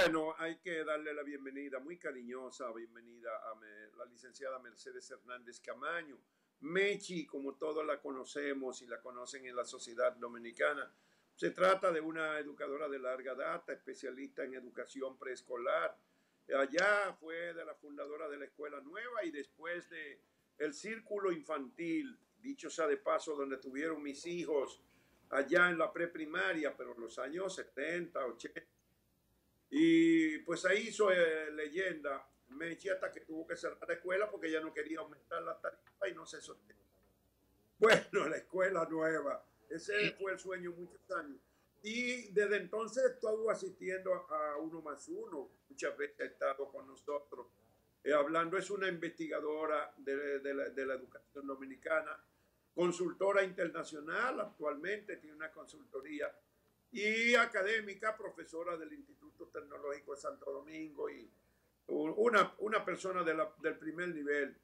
Bueno, hay que darle la bienvenida, muy cariñosa bienvenida a la licenciada Mercedes Hernández Camaño. Mechi, como todos la conocemos y la conocen en la sociedad dominicana, se trata de una educadora de larga data, especialista en educación preescolar. Allá fue de la fundadora de la Escuela Nueva y después de el Círculo Infantil, dicho sea de paso, donde tuvieron mis hijos allá en la preprimaria, pero en los años 70, 80. Y pues ahí hizo leyenda Mechi hasta que tuvo que cerrar la escuela porque ya no quería aumentar la tarifa y no se sostenía. Bueno, la escuela nueva, ese fue el sueño muchos años. Y desde entonces estuvo asistiendo a Uno Más Uno, muchas veces ha estado con nosotros. Hablando, es una investigadora de la educación dominicana, consultora internacional, actualmente tiene una consultoría y académica, profesora del Instituto Tecnológico de Santo Domingo y una persona del primer nivel.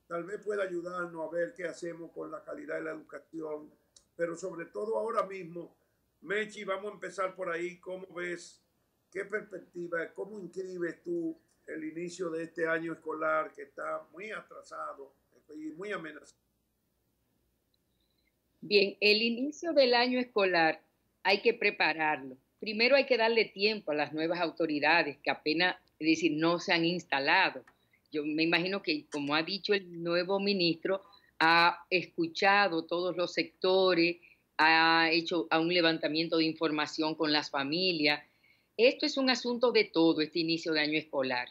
Tal vez pueda ayudarnos a ver qué hacemos con la calidad de la educación, pero sobre todo ahora mismo, Mechi, vamos a empezar por ahí. ¿Cómo ves? ¿Qué perspectiva? ¿Cómo inscribes tú el inicio de este año escolar que está muy atrasado y muy amenazado? Bien, el inicio del año escolar hay que prepararlo. Primero hay que darle tiempo a las nuevas autoridades que apenas, es decir, no se han instalado. Yo me imagino que, como ha dicho el nuevo ministro, ha escuchado todos los sectores, ha hecho un levantamiento de información con las familias. Esto es un asunto de todo, este inicio de año escolar.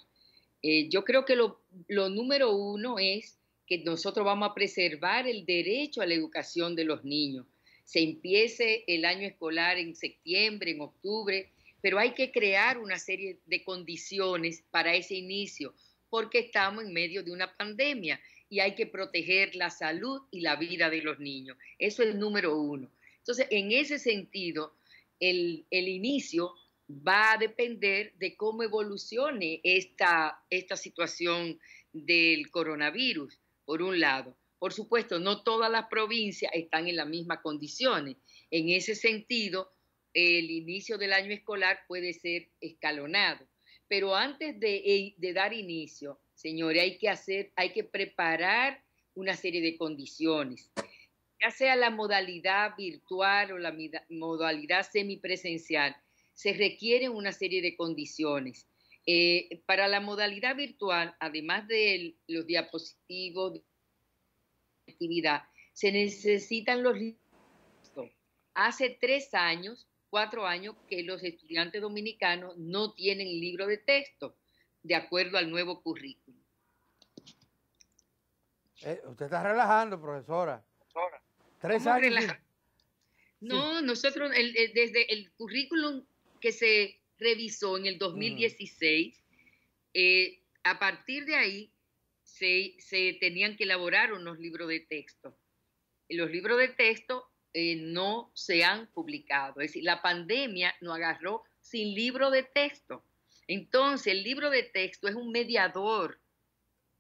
Yo creo que lo número uno es que nosotros vamos a preservar el derecho a la educación de los niños. Se empiece el año escolar en septiembre, en octubre, pero hay que crear una serie de condiciones para ese inicio, porque estamos en medio de una pandemia y hay que proteger la salud y la vida de los niños. Eso es el número uno. Entonces, en ese sentido, el inicio va a depender de cómo evolucione esta situación del coronavirus, por un lado. Por supuesto, no todas las provincias están en las mismas condiciones. En ese sentido, el inicio del año escolar puede ser escalonado. Pero antes de dar inicio, señores, hay que preparar una serie de condiciones, ya sea la modalidad virtual o la modalidad semipresencial. Se requieren una serie de condiciones. Para la modalidad virtual, además de los diapositivos de actividad, se necesitan los libros. Hace 3 años, 4 años, que los estudiantes dominicanos no tienen libro de texto, de acuerdo al nuevo currículum. Usted está relajando, profesora. 3 años. No, sí. Nosotros, desde el currículum que se revisó en el 2016, a partir de ahí se tenían que elaborar unos libros de texto. Los libros de texto no se han publicado. Es decir, la pandemia nos agarró sin libro de texto. Entonces, el libro de texto es un mediador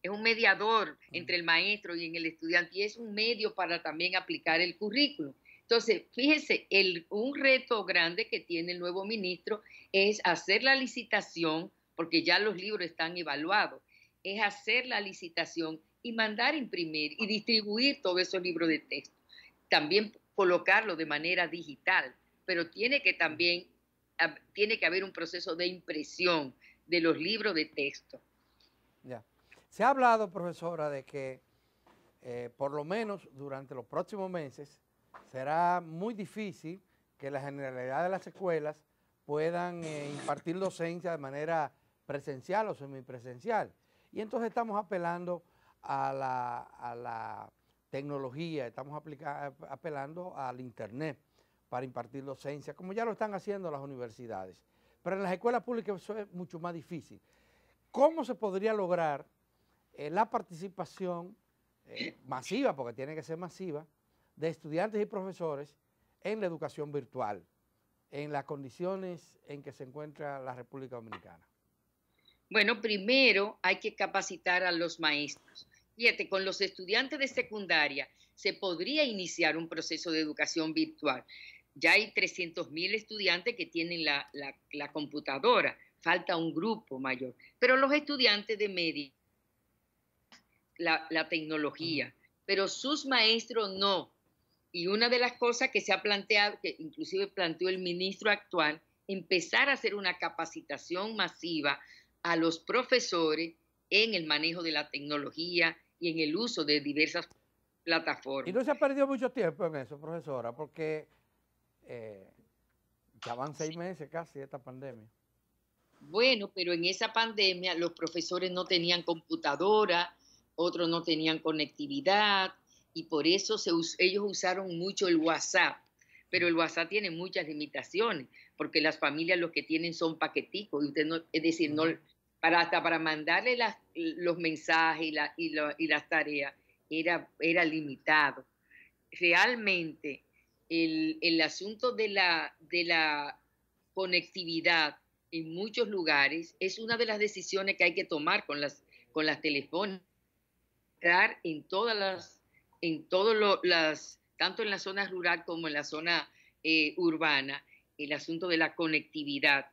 entre el maestro y el estudiante, y es un medio para también aplicar el currículum. Entonces, fíjese, un reto grande que tiene el nuevo ministro es hacer la licitación, porque ya los libros están evaluados, es hacer la licitación y mandar imprimir y distribuir todos esos libros de texto. También colocarlo de manera digital, pero tiene que haber un proceso de impresión de los libros de texto. Ya. Se ha hablado, profesora, de que por lo menos durante los próximos meses será muy difícil que la generalidad de las escuelas puedan impartir docencia de manera presencial o semipresencial. Y entonces estamos apelando a la tecnología, estamos apelando al internet para impartir docencia, como ya lo están haciendo las universidades. Pero en las escuelas públicas eso es mucho más difícil. ¿Cómo se podría lograr la participación masiva, porque tiene que ser masiva, de estudiantes y profesores en la educación virtual, en las condiciones en que se encuentra la República Dominicana? Bueno, primero hay que capacitar a los maestros. Fíjate, con los estudiantes de secundaria se podría iniciar un proceso de educación virtual. Ya hay 300,000 estudiantes que tienen la computadora. falta un grupo mayor. Pero los estudiantes de media, la tecnología, pero sus maestros no. Y una de las cosas que se ha planteado, que inclusive planteó el ministro actual, empezar a hacer una capacitación masiva a los profesores en el manejo de la tecnología y en el uso de diversas plataformas. Y no se ha perdido mucho tiempo en eso, profesora, porque ya van 6 meses casi de esta pandemia. Bueno, pero en esa pandemia los profesores no tenían computadora, otros no tenían conectividad, y por eso ellos usaron mucho el WhatsApp. Pero el WhatsApp tiene muchas limitaciones, porque las familias lo que tienen son paqueticos, y usted no, es decir, no, hasta para mandarle los mensajes y las tareas era limitado. Realmente el asunto de la conectividad en muchos lugares es una de las decisiones que hay que tomar con las telefónicas, tanto en la zona rural como en la zona urbana, el asunto de la conectividad.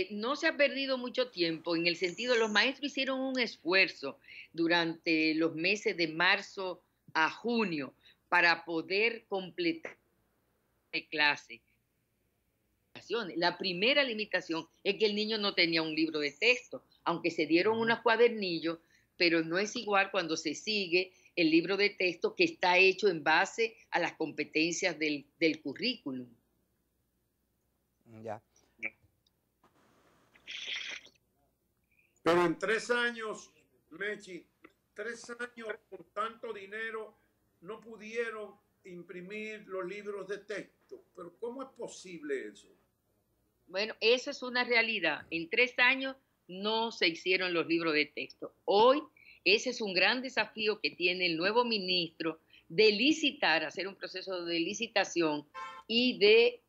No se ha perdido mucho tiempo en el sentido, los maestros hicieron un esfuerzo durante los meses de marzo a junio para poder completar clase. La primera limitación es que el niño no tenía un libro de texto, aunque se dieron unos cuadernillos, pero no es igual cuando se sigue el libro de texto que está hecho en base a las competencias del currículum. Ya. Pero en 3 años, Mechi, 3 años con tanto dinero no pudieron imprimir los libros de texto. Pero ¿cómo es posible eso? Bueno, eso es una realidad. En 3 años no se hicieron los libros de texto. Hoy ese es un gran desafío que tiene el nuevo ministro de licitar, hacer un proceso de licitación y de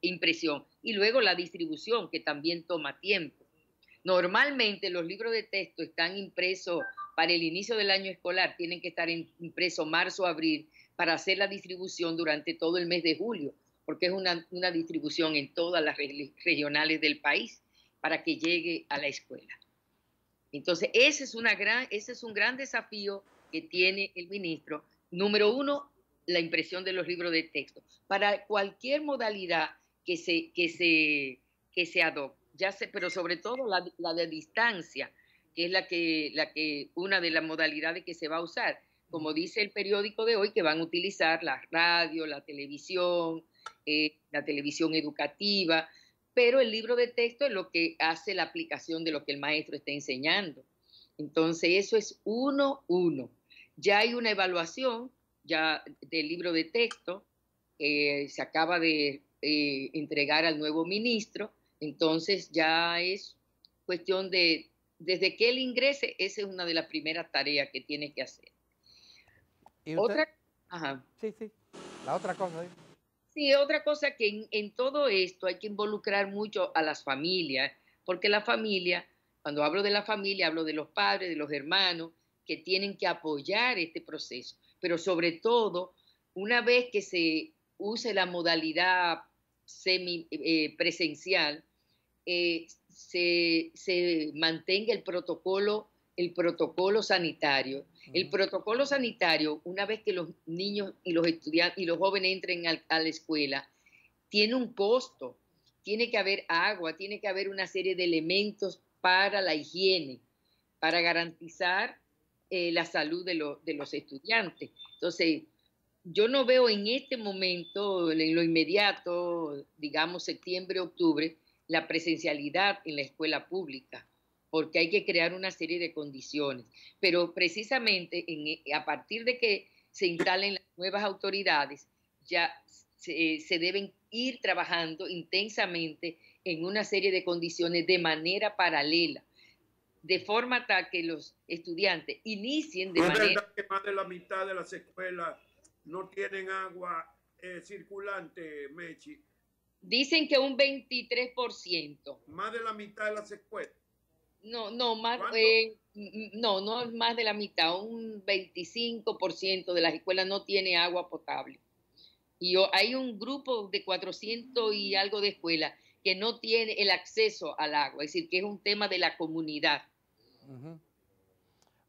impresión. Y luego la distribución, que también toma tiempo. Normalmente los libros de texto están impresos para el inicio del año escolar, tienen que estar impresos marzo, abril, para hacer la distribución durante todo el mes de julio, porque es una distribución en todas las regionales del país para que llegue a la escuela. Entonces, ese es un gran desafío que tiene el ministro. Número 1, la impresión de los libros de texto. Para cualquier modalidad que se adopte, pero sobre todo la de distancia, que es una de las modalidades que se va a usar. Como dice el periódico de hoy, que van a utilizar la radio, la televisión educativa, pero el libro de texto es lo que hace la aplicación de lo que el maestro está enseñando. Entonces, eso es 1-1. Ya hay una evaluación ya del libro de texto, se acaba de entregar al nuevo ministro, entonces ya es cuestión de, desde que él ingrese, esa es una de las primeras tareas que tiene que hacer. ¿Y usted? Ajá. Sí, la otra cosa. Sí, otra cosa que en todo esto hay que involucrar mucho a las familias, porque la familia, cuando hablo de la familia, hablo de los padres, de los hermanos, que tienen que apoyar este proceso. Pero sobre todo, una vez que se use la modalidad presencial, se mantenga el protocolo sanitario. El protocolo sanitario, una vez que los niños y los estudiantes y los jóvenes entren a la escuela, tiene un costo. Tiene que haber agua, tiene que haber una serie de elementos para la higiene, para garantizar la salud de los estudiantes. Entonces, yo no veo en este momento, en lo inmediato, digamos septiembre, octubre, la presencialidad en la escuela pública, porque hay que crear una serie de condiciones. Pero precisamente a partir de que se instalen las nuevas autoridades, ya se deben ir trabajando intensamente en una serie de condiciones de manera paralela, de forma tal que los estudiantes inicien de manera... ¿Es verdad que más de la mitad de las escuelas no tienen agua circulante, Mechi? Dicen que un 23%. ¿Más de la mitad de las escuelas? No es más de la mitad, un 25% de las escuelas no tiene agua potable. Y hay un grupo de 400 y algo de escuelas que no tiene el acceso al agua, es decir, que es un tema de la comunidad. Ujú.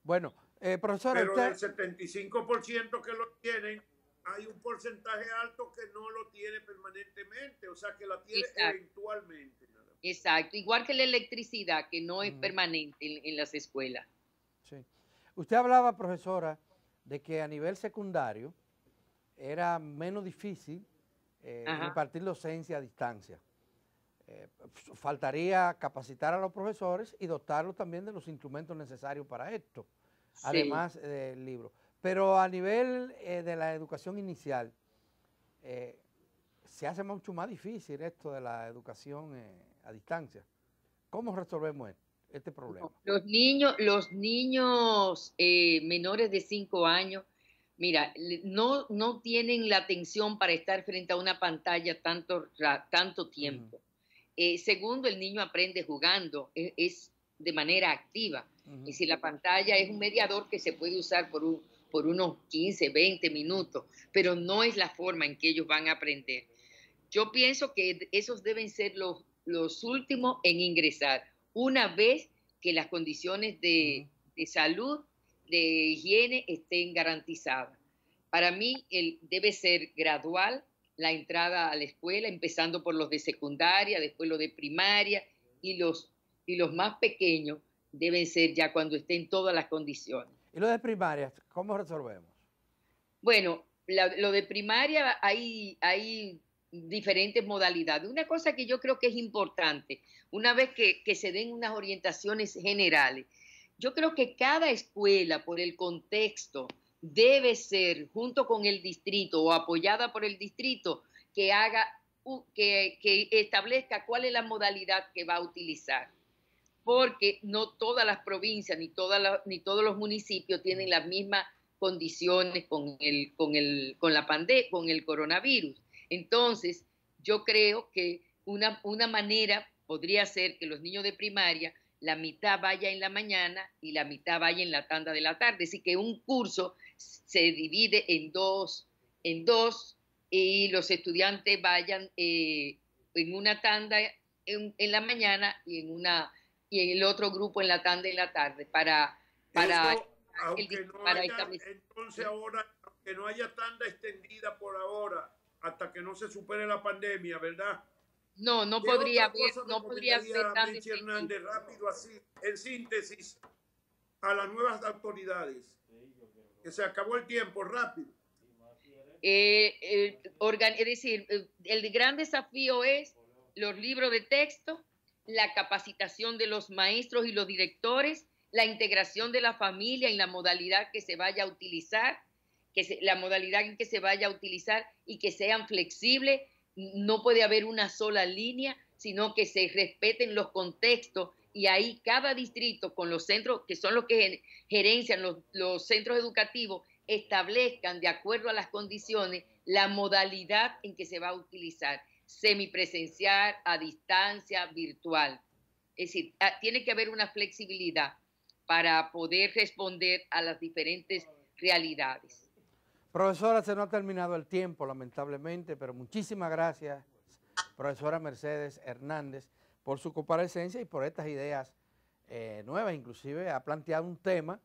Bueno, profesora, Pero usted... del 75% que lo tienen, hay un porcentaje alto que no lo tiene permanentemente, o sea, que la tiene Exacto. eventualmente. Exacto, igual que la electricidad, que no es permanente en las escuelas. Sí. Usted hablaba, profesora, de que a nivel secundario era menos difícil impartir docencia a distancia. Faltaría capacitar a los profesores y dotarlos también de los instrumentos necesarios para esto, Sí. además del libro. Pero a nivel de la educación inicial, se hace mucho más difícil esto de la educación a distancia. ¿Cómo resolvemos este problema? Los niños menores de 5 años, mira, no tienen la atención para estar frente a una pantalla tanto tiempo. Segundo, el niño aprende jugando, es de manera activa. Y si la pantalla es un mediador que se puede usar por unos 15, 20 minutos, pero no es la forma en que ellos van a aprender. Yo pienso que esos deben ser los últimos en ingresar, una vez que las condiciones de salud, de higiene estén garantizadas. Para mí debe ser gradual la entrada a la escuela, empezando por los de secundaria, después los de primaria, y los más pequeños deben ser ya cuando estén todas las condiciones. ¿Y lo de primaria, cómo resolvemos? Bueno, lo de primaria hay diferentes modalidades. Una cosa que yo creo que es importante, una vez que se den unas orientaciones generales, yo creo que cada escuela, por el contexto, debe ser, junto con el distrito o apoyada por el distrito, que establezca cuál es la modalidad que va a utilizar. Porque no todas las provincias ni todos los municipios tienen las mismas condiciones con el coronavirus. Entonces, yo creo que una manera podría ser que los niños de primaria, la mitad vaya en la mañana y la mitad vaya en la tanda de la tarde. Así que un curso se divide en dos y los estudiantes vayan en una tanda en la mañana y en el otro grupo en la tanda en la tarde para establecer. Entonces ahora, aunque no haya tanda extendida por ahora, hasta que no se supere la pandemia, ¿verdad? No ¿Qué podría otra cosa recomendaría Mechi Hernández, rápido así, en síntesis, a las nuevas autoridades? Que se acabó el tiempo, rápido. Es decir, el gran desafío es los libros de texto, la capacitación de los maestros y los directores, la integración de la familia en la modalidad que se vaya a utilizar, la modalidad en que se vaya a utilizar y que sean flexibles. No puede haber una sola línea, sino que se respeten los contextos y ahí cada distrito con los centros, que son los que gerencian los centros educativos, establezcan de acuerdo a las condiciones la modalidad en que se va a utilizar, semipresencial, a distancia, virtual. Es decir, tiene que haber una flexibilidad para poder responder a las diferentes realidades. Profesora, se nos ha terminado el tiempo, lamentablemente, pero muchísimas gracias, profesora Mercedes Hernández, por su comparecencia y por estas ideas nuevas. Inclusive ha planteado un tema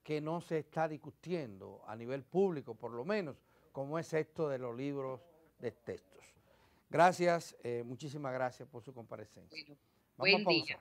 que no se está discutiendo a nivel público, por lo menos, como es esto de los libros de textos. Gracias, muchísimas gracias por su comparecencia. Bueno, buen día.